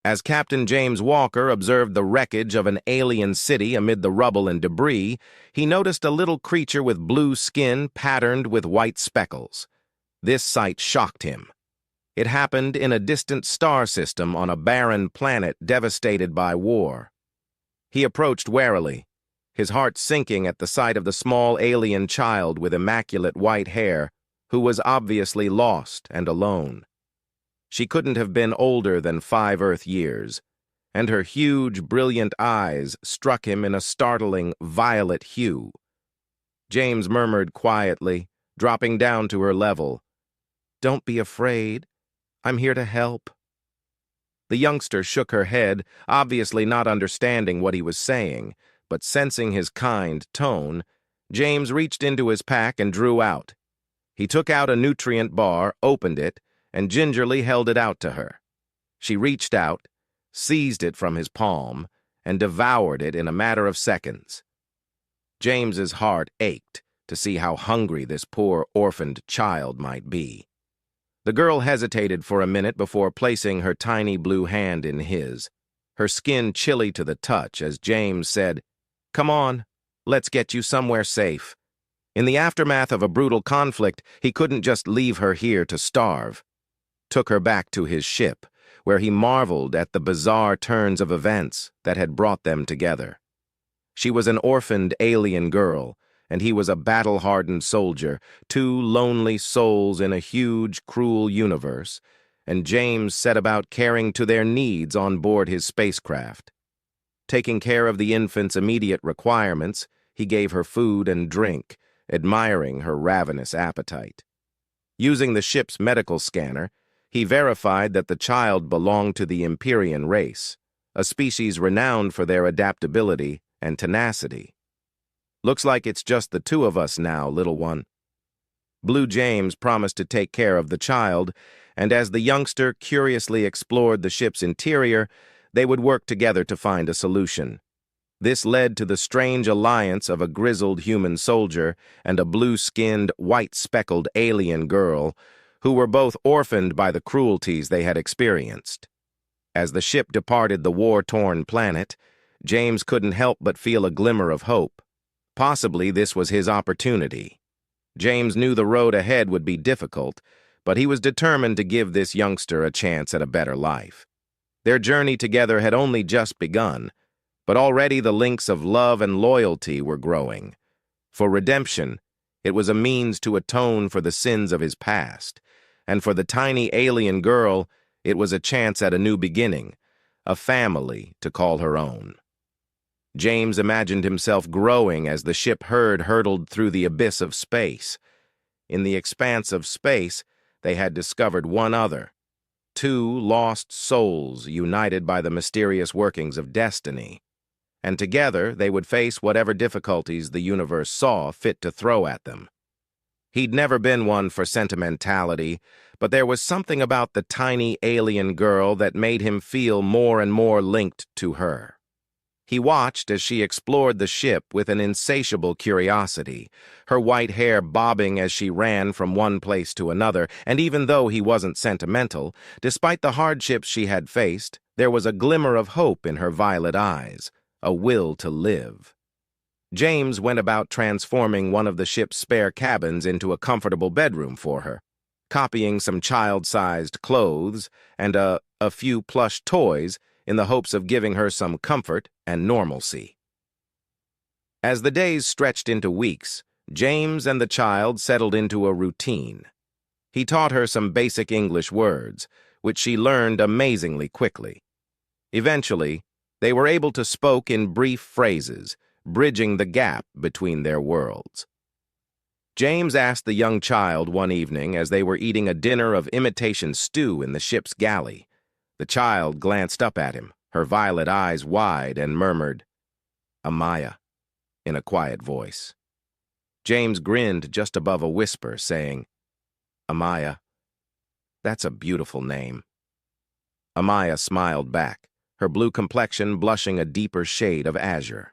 As Captain James Walker observed the wreckage of an alien city amid the rubble and debris, he noticed a little creature with blue skin patterned with white speckles. This sight shocked him. It happened in a distant star system on a barren planet devastated by war. He approached warily, his heart sinking at the sight of the small alien child with immaculate white hair, who was obviously lost and alone. She couldn't have been older than 5 Earth years, and her huge, brilliant eyes struck him in a startling violet hue. James murmured quietly, dropping down to her level, "Don't be afraid. I'm here to help." The youngster shook her head, obviously not understanding what he was saying, but sensing his kind tone, James reached into his pack and drew out. He took out a nutrient bar, opened it, and gingerly held it out to her. She reached out, seized it from his palm, and devoured it in a matter of seconds. James's heart ached to see how hungry this poor orphaned child might be. The girl hesitated for a minute before placing her tiny blue hand in his, her skin chilly to the touch as James said, "Come on, let's get you somewhere safe." In the aftermath of a brutal conflict, he couldn't just leave her here to starve. Took her back to his ship, where he marveled at the bizarre turns of events that had brought them together. She was an orphaned alien girl, and he was a battle-hardened soldier, 2 lonely souls in a huge, cruel universe, and James set about caring to their needs on board his spacecraft. Taking care of the infant's immediate requirements, he gave her food and drink, admiring her ravenous appetite. Using the ship's medical scanner, he verified that the child belonged to the Empyrean race, a species renowned for their adaptability and tenacity. "Looks like it's just the 2 of us now, little one." Blue James promised to take care of the child, and as the youngster curiously explored the ship's interior, they would work together to find a solution. This led to the strange alliance of a grizzled human soldier and a blue-skinned, white-speckled alien girl, who were both orphaned by the cruelties they had experienced. As the ship departed the war-torn planet, James couldn't help but feel a glimmer of hope. Possibly this was his opportunity. James knew the road ahead would be difficult, but he was determined to give this youngster a chance at a better life. Their journey together had only just begun, but already the links of love and loyalty were growing. For redemption, it was a means to atone for the sins of his past, and for the tiny alien girl, it was a chance at a new beginning, a family to call her own. James imagined himself growing as the ship hurtled through the abyss of space. In the expanse of space, they had discovered one other, 2 lost souls united by the mysterious workings of destiny. And together they would face whatever difficulties the universe saw fit to throw at them. He'd never been one for sentimentality, but there was something about the tiny alien girl that made him feel more and more linked to her. He watched as she explored the ship with an insatiable curiosity, her white hair bobbing as she ran from one place to another, and even though he wasn't sentimental, despite the hardships she had faced, there was a glimmer of hope in her violet eyes, a will to live. James went about transforming one of the ship's spare cabins into a comfortable bedroom for her, copying some child-sized clothes and a few plush toys in the hopes of giving her some comfort and normalcy. As the days stretched into weeks, James and the child settled into a routine. He taught her some basic English words, which she learned amazingly quickly. Eventually, they were able to speak in brief phrases, bridging the gap between their worlds. James asked the young child one evening as they were eating a dinner of imitation stew in the ship's galley. The child glanced up at him, her violet eyes wide, and murmured, "Amaya," in a quiet voice. James grinned just above a whisper, saying, "Amaya, that's a beautiful name." Amaya smiled back, her blue complexion blushing a deeper shade of azure.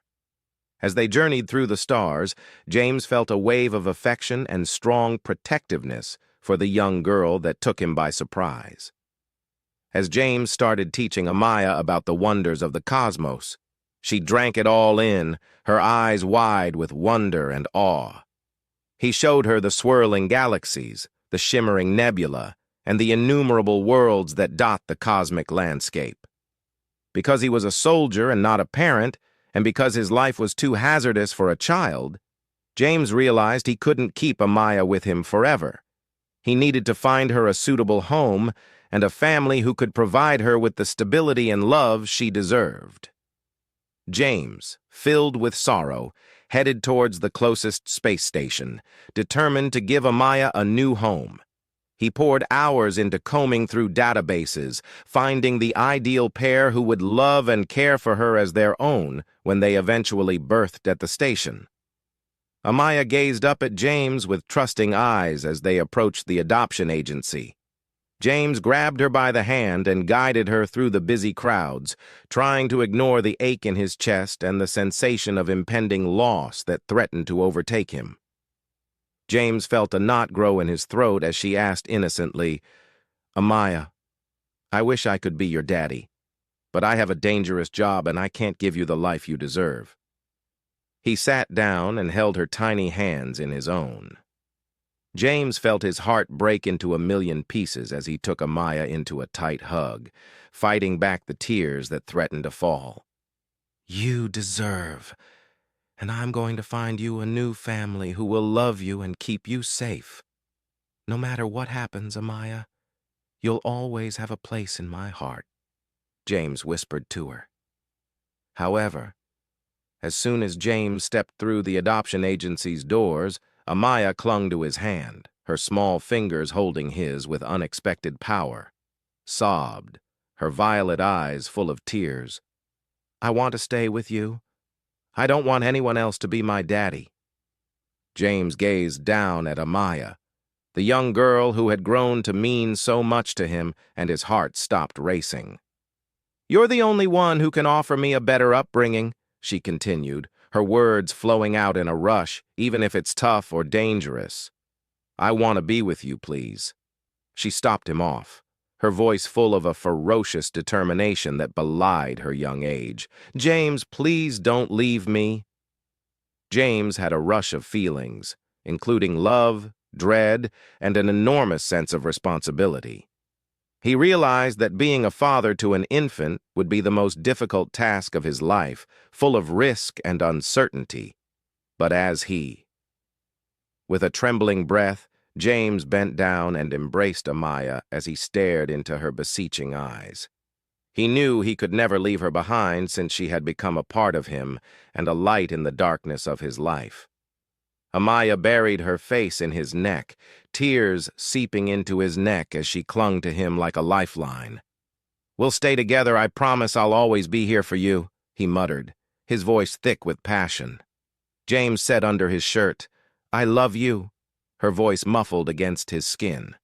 As they journeyed through the stars, James felt a wave of affection and strong protectiveness for the young girl that took him by surprise. as James started teaching Amaya about the wonders of the cosmos. She drank it all in, her eyes wide with wonder and awe. He showed her the swirling galaxies, the shimmering nebula, and the innumerable worlds that dot the cosmic landscape. Because he was a soldier and not a parent, and because his life was too hazardous for a child, James realized he couldn't keep Amaya with him forever. He needed to find her a suitable home and a family who could provide her with the stability and love she deserved. James, filled with sorrow, headed towards the closest space station, determined to give Amaya a new home. He poured hours into combing through databases, finding the ideal pair who would love and care for her as their own when they eventually birthed at the station. Amaya gazed up at James with trusting eyes as they approached the adoption agency. James grabbed her by the hand and guided her through the busy crowds, trying to ignore the ache in his chest and the sensation of impending loss that threatened to overtake him. James felt a knot grow in his throat as she asked innocently, "Amaya, I wish I could be your daddy, but I have a dangerous job and I can't give you the life you deserve." He sat down and held her tiny hands in his own. James felt his heart break into a million pieces as he took Amaya into a tight hug, fighting back the tears that threatened to fall. "You deserve, and I'm going to find you a new family who will love you and keep you safe. No matter what happens, Amaya, you'll always have a place in my heart," James whispered to her. However, as soon as James stepped through the adoption agency's doors, Amaya clung to his hand, her small fingers holding his with unexpected power, sobbed, her violet eyes full of tears. "I want to stay with you. I don't want anyone else to be my daddy." James gazed down at Amaya, the young girl who had grown to mean so much to him, and his heart stopped racing. "You're the only one who can offer me a better upbringing," she continued, her words flowing out in a rush, even if it's tough or dangerous. "I want to be with you, please." She stopped him off, her voice full of a ferocious determination that belied her young age. "James, please don't leave me." James had a rush of feelings, including love, dread, and an enormous sense of responsibility. He realized that being a father to an infant would be the most difficult task of his life, full of risk and uncertainty. But with a trembling breath, James bent down and embraced Amaya as he stared into her beseeching eyes. He knew he could never leave her behind since she had become a part of him and a light in the darkness of his life. Amaya buried her face in his neck, tears seeping into his neck as she clung to him like a lifeline. "We'll stay together, I promise I'll always be here for you," he muttered, his voice thick with passion. James said under his shirt, "I love you," her voice muffled against his skin.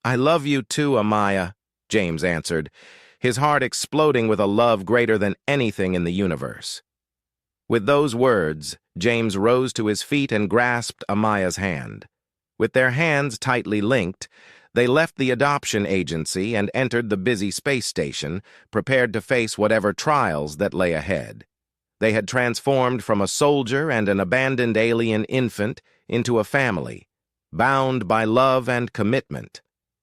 "I love you too, Amaya," James answered, his heart exploding with a love greater than anything in the universe. With those words, James rose to his feet and grasped Amaya's hand. With their hands tightly linked, they left the adoption agency and entered the busy space station, prepared to face whatever trials that lay ahead. They had transformed from a soldier and an abandoned alien infant into a family, bound by love and commitment,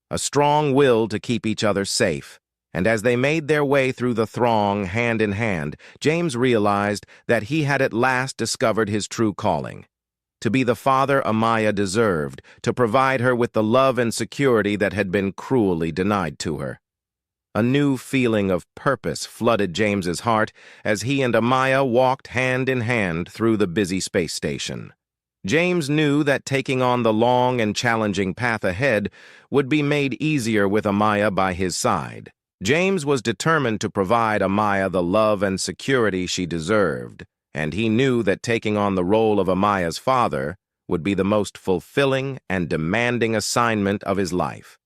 a strong will to keep each other safe. And as they made their way through the throng hand in hand, James realized that he had at last discovered his true calling: to be the father Amaya deserved, to provide her with the love and security that had been cruelly denied to her. A new feeling of purpose flooded James's heart as he and Amaya walked hand in hand through the busy space station. James knew that taking on the long and challenging path ahead would be made easier with Amaya by his side. James was determined to provide Amaya the love and security she deserved, and he knew that taking on the role of Amaya's father would be the most fulfilling and demanding assignment of his life.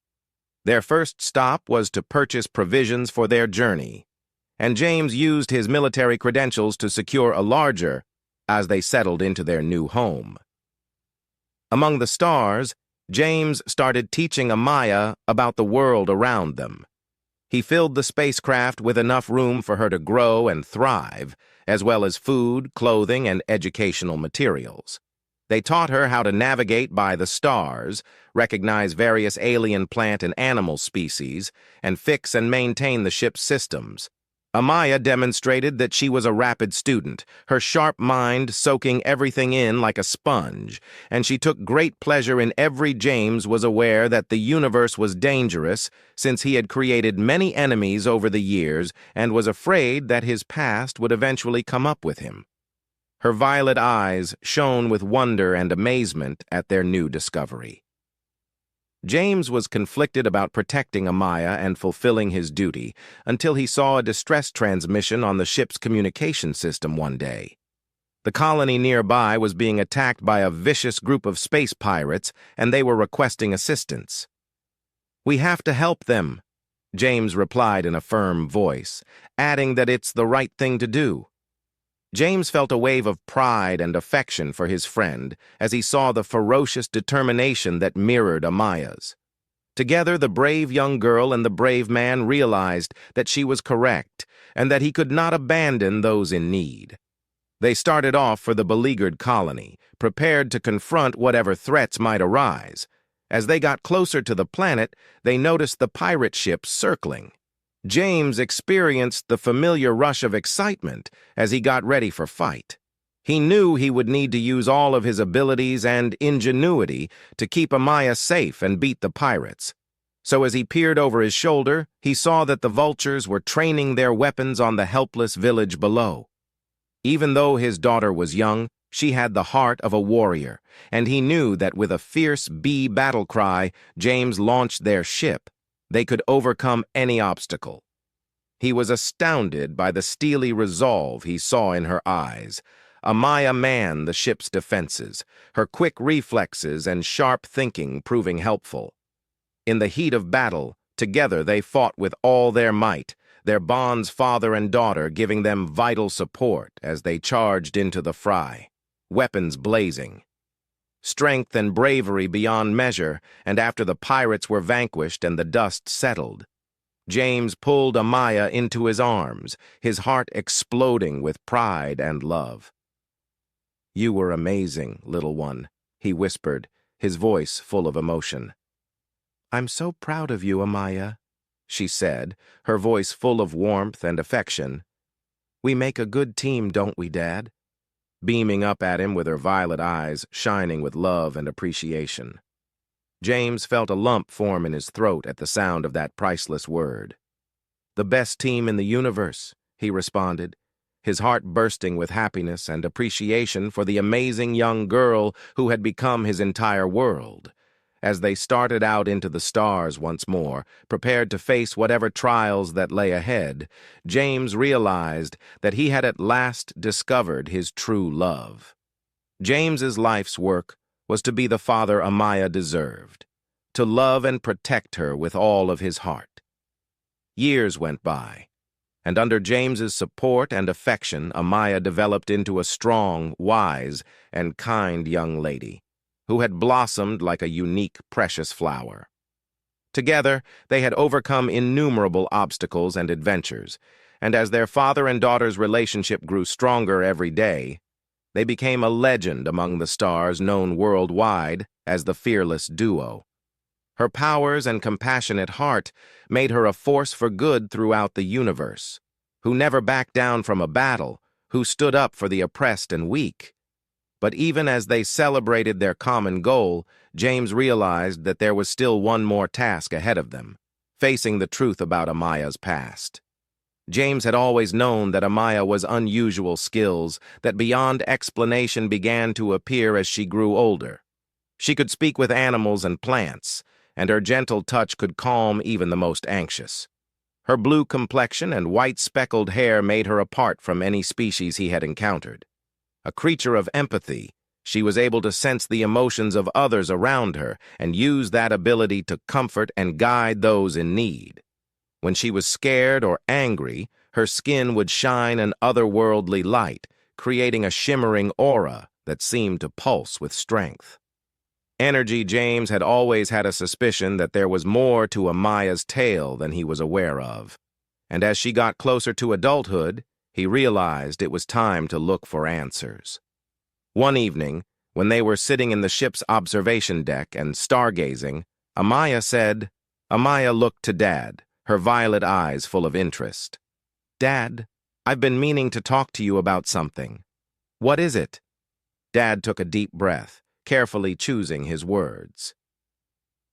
Their first stop was to purchase provisions for their journey, and James used his military credentials to secure a larger as they settled into their new home. Among the stars, James started teaching Amaya about the world around them. He filled the spacecraft with enough room for her to grow and thrive, as well as food, clothing, and educational materials. They taught her how to navigate by the stars, recognize various alien plant and animal species, and fix and maintain the ship's systems. Amaya demonstrated that she was a rapid student, her sharp mind soaking everything in like a sponge, and she took great pleasure in every James was aware that the universe was dangerous since he had created many enemies over the years and was afraid that his past would eventually come up with him. Her violet eyes shone with wonder and amazement at their new discovery. James was conflicted about protecting Amaya and fulfilling his duty until he saw a distress transmission on the ship's communication system one day. The colony nearby was being attacked by a vicious group of space pirates, and they were requesting assistance. "We have to help them," James replied in a firm voice, adding that it's the right thing to do. James felt a wave of pride and affection for his friend as he saw the ferocious determination that mirrored Amaya's. Together, the brave young girl and the brave man realized that she was correct and that he could not abandon those in need. They started off for the beleaguered colony, prepared to confront whatever threats might arise. As they got closer to the planet, they noticed the pirate ships circling. James experienced the familiar rush of excitement as he got ready for fight. He knew he would need to use all of his abilities and ingenuity to keep Amaya safe and beat the pirates. So as he peered over his shoulder, he saw that the vultures were training their weapons on the helpless village below. Even though his daughter was young, she had the heart of a warrior, and he knew that with a fierce bee battle cry, James launched their ship. They could overcome any obstacle. He was astounded by the steely resolve he saw in her eyes. Amaya manned the ship's defenses, her quick reflexes and sharp thinking proving helpful. In the heat of battle, together they fought with all their might, their bonds father and daughter giving them vital support as they charged into the fray, weapons blazing. Strength and bravery beyond measure, and after the pirates were vanquished and the dust settled, James pulled Amaya into his arms, his heart exploding with pride and love. "You were amazing, little one," he whispered, his voice full of emotion. "I'm so proud of you, Amaya," she said, her voice full of warmth and affection. "We make a good team, don't we, Dad?" Beaming up at him with her violet eyes shining with love and appreciation. James felt a lump form in his throat at the sound of that priceless word. "The best team in the universe," he responded, his heart bursting with happiness and appreciation for the amazing young girl who had become his entire world. As they started out into the stars once more, prepared to face whatever trials that lay ahead, James realized that he had at last discovered his true love. James's life's work was to be the father Amaya deserved, to love and protect her with all of his heart. Years went by, and under James's support and affection, Amaya developed into a strong, wise, and kind young lady who had blossomed like a unique, precious flower. Together, they had overcome innumerable obstacles and adventures, and as their father and daughter's relationship grew stronger every day, they became a legend among the stars known worldwide as the Fearless Duo. Her powers and compassionate heart made her a force for good throughout the universe, who never backed down from a battle, who stood up for the oppressed and weak. But even as they celebrated their common goal, James realized that there was still one more task ahead of them, facing the truth about Amaya's past. James had always known that Amaya was unusual skills that beyond explanation began to appear as she grew older. She could speak with animals and plants, and her gentle touch could calm even the most anxious. Her blue complexion and white speckled hair made her apart from any species he had encountered. A creature of empathy, she was able to sense the emotions of others around her and use that ability to comfort and guide those in need. When she was scared or angry, her skin would shine an otherworldly light, creating a shimmering aura that seemed to pulse with strength. James had always had a suspicion that there was more to Amaya's tale than he was aware of. And as she got closer to adulthood, he realized it was time to look for answers. One evening, when they were sitting in the ship's observation deck and stargazing, Amaya looked to Dad, her violet eyes full of interest. "Dad, I've been meaning to talk to you about something." "What is it?" Dad took a deep breath, carefully choosing his words.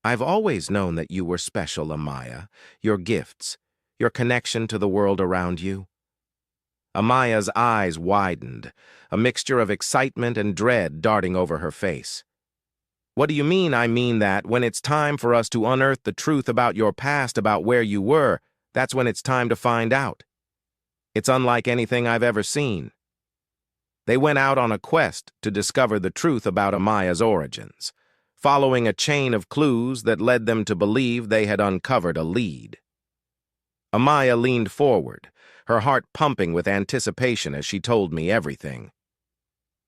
"I've always known that you were special, Amaya. Your gifts, your connection to the world around you." Amaya's eyes widened, a mixture of excitement and dread darting over her face. "What do you mean? I mean that when it's time for us to unearth the truth about your past, about where you were, that's when it's time to find out. It's unlike anything I've ever seen." They went out on a quest to discover the truth about Amaya's origins, following a chain of clues that led them to believe they had uncovered a lead. Amaya leaned forward, her heart pumping with anticipation as she told me everything.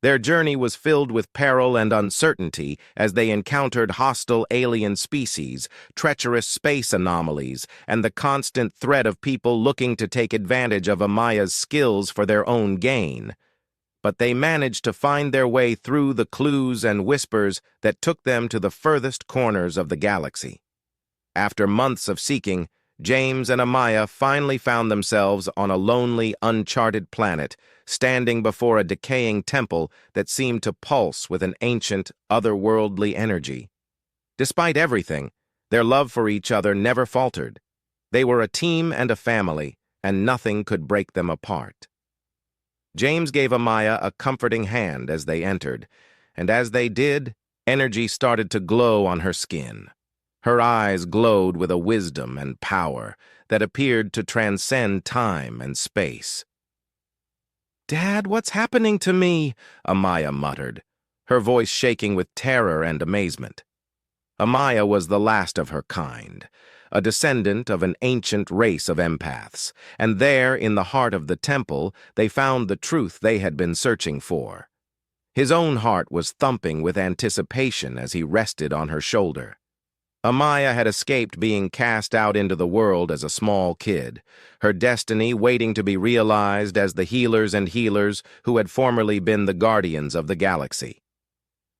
Their journey was filled with peril and uncertainty as they encountered hostile alien species, treacherous space anomalies, and the constant threat of people looking to take advantage of Amaya's skills for their own gain. But they managed to find their way through the clues and whispers that took them to the furthest corners of the galaxy. After months of seeking, James and Amaya finally found themselves on a lonely, uncharted planet, standing before a decaying temple that seemed to pulse with an ancient, otherworldly energy. Despite everything, their love for each other never faltered. They were a team and a family, and nothing could break them apart. James gave Amaya a comforting hand as they entered, and as they did, energy started to glow on her skin. Her eyes glowed with a wisdom and power that appeared to transcend time and space. "Dad, what's happening to me?" Amaya muttered, her voice shaking with terror and amazement. Amaya was the last of her kind, a descendant of an ancient race of empaths, and there, in the heart of the temple, they found the truth they had been searching for. His own heart was thumping with anticipation as he rested on her shoulder. Amaya had escaped being cast out into the world as a small kid, her destiny waiting to be realized as the healers and healers who had formerly been the guardians of the galaxy.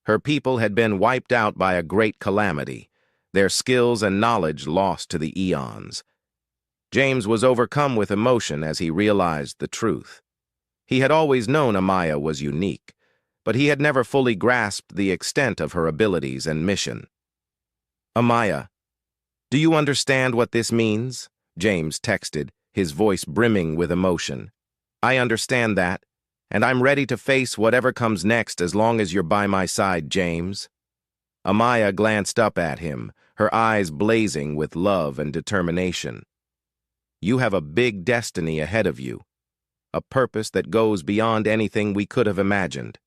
Her people had been wiped out by a great calamity, their skills and knowledge lost to the eons. James was overcome with emotion as he realized the truth. He had always known Amaya was unique, but he had never fully grasped the extent of her abilities and mission. "Amaya, do you understand what this means?" James texted, his voice brimming with emotion. "I understand that, and I'm ready to face whatever comes next as long as you're by my side, James." Amaya glanced up at him, her eyes blazing with love and determination. "You have a big destiny ahead of you, a purpose that goes beyond anything we could have imagined."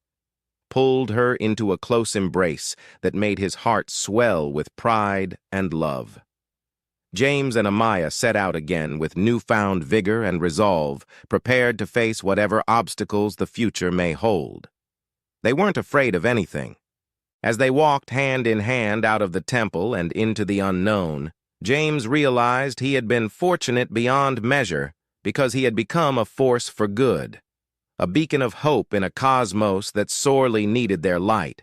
Pulled her into a close embrace that made his heart swell with pride and love. James and Amaya set out again with newfound vigor and resolve, prepared to face whatever obstacles the future may hold. They weren't afraid of anything. As they walked hand in hand out of the temple and into the unknown, James realized he had been fortunate beyond measure because he had become a force for good, a beacon of hope in a cosmos that sorely needed their light.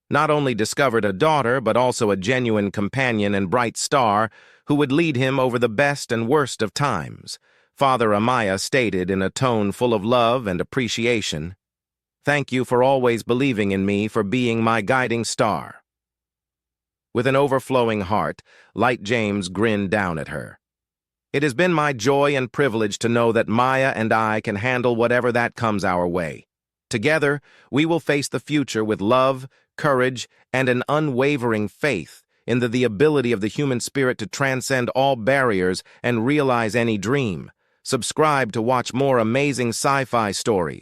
Not only discovered a daughter, but also a genuine companion and bright star who would lead him over the best and worst of times. Father Amaya stated in a tone full of love and appreciation, "Thank you for always believing in me, for being my guiding star." With an overflowing heart, Light James grinned down at her. "It has been my joy and privilege to know that Maya and I can handle whatever that comes our way. Together, we will face the future with love, courage, and an unwavering faith in the ability of the human spirit to transcend all barriers and realize any dream. Subscribe to watch more amazing sci-fi stories.